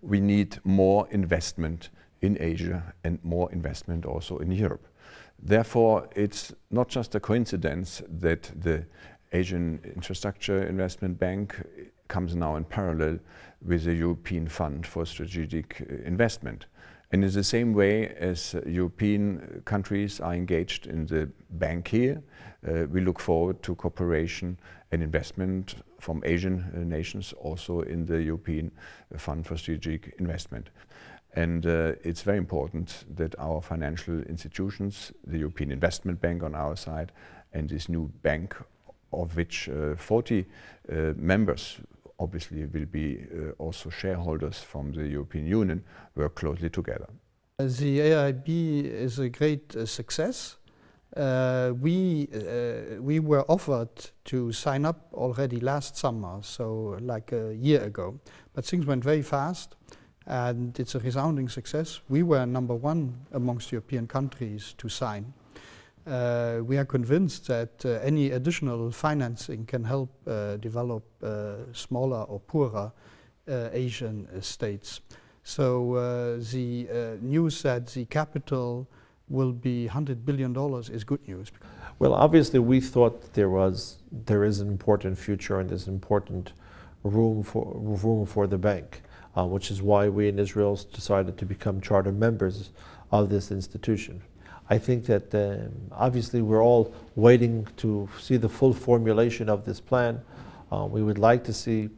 we need more investment in Asia and more investment also in Europe. Therefore, it's not just a coincidence that the Asian Infrastructure Investment Bank comes now in parallel with the European Fund for Strategic Investment. And in the same way as European countries are engaged in the bank here, we look forward to cooperation and investment from Asian nations also in the European Fund for Strategic Investment. And it's very important that our financial institutions, the European Investment Bank on our side, and this new bank, of which 40 members obviously will be also shareholders from the European Union, work closely together. The AIB is a great success. We were offered to sign up already last summer, so like a year ago, but things went very fast and it's a resounding success. We were number one amongst European countries to sign. We are convinced that any additional financing can help develop smaller or poorer Asian states. So the news that the capital will be $100 billion is good news. Well, obviously we thought there is an important future and there's an important room for the bank, which is why we in Israel decided to become charter members of this institution. I think that obviously we're all waiting to see the full formulation of this plan. We would like to see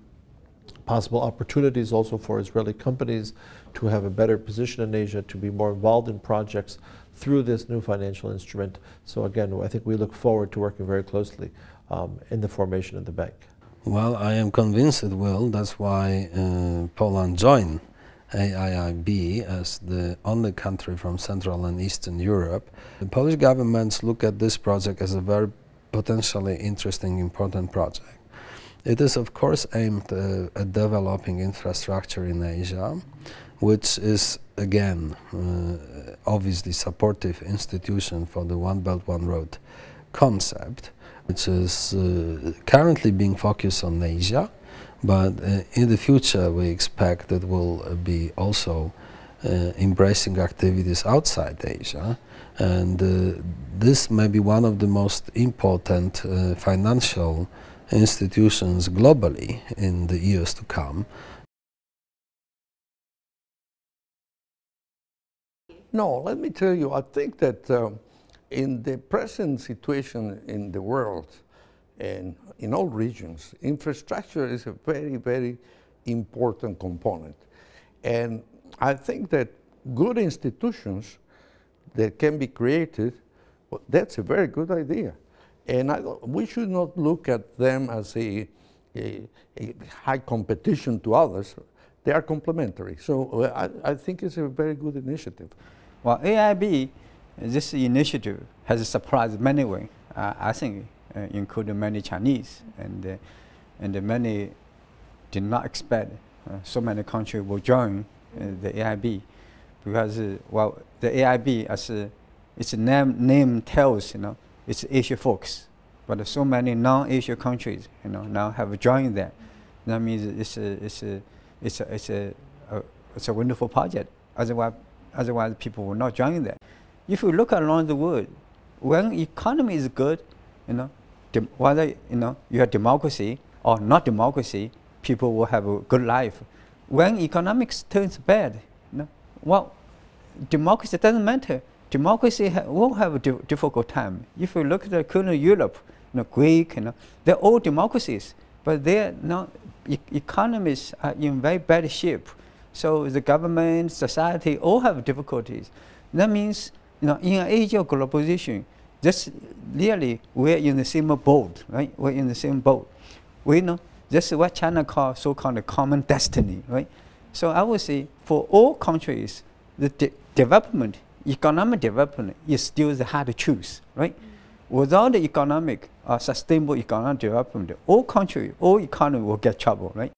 possible opportunities also for Israeli companies to have a better position in Asia, to be more involved in projects through this new financial instrument. So again, I think we look forward to working very closely in the formation of the bank. Well, I am convinced it will. That's why Poland joined AIIB as the only country from Central and Eastern Europe. The Polish governments look at this project as a very potentially interesting, important project. It is of course aimed at developing infrastructure in Asia, which is again obviously supportive institution for the One Belt One Road concept, which is currently being focused on Asia. But in the future, we expect it will be also embracing activities outside Asia. And this may be one of the most important financial institutions globally in the years to come. No, let me tell you, I think that in the present situation in the world, and in all regions, infrastructure is a very, very important component. And I think that good institutions that can be created, well, that's a very good idea. And we should not look at them as a high competition to others. They are complementary. So I think it's a very good initiative. Well, AIB, this initiative has surprised many ways. I think including many Chinese, and many did not expect so many countries will join the AIB, because well, the AIB, as its name tells, it's Asia focused, but so many non-Asia countries, now have joined that. That means it's a wonderful project. Otherwise people will not join that. If you look around the world, when economy is good, whether you have democracy or not democracy, people will have a good life. When economics turns bad, well, democracy doesn't matter. Democracy will have a difficult time. If you look at the current Europe, Greek, they're all democracies, but their economies are in very bad shape. So the government, society, all have difficulties. That means, in an age of globalization, just really we're in the same boat, right? We're in the same boat. We know this is what China calls so-called a common destiny, right? So I would say for all countries, the development, economic development is still the hard to choose, right? Without the economic sustainable economic development, all countries, all economy will get trouble, right?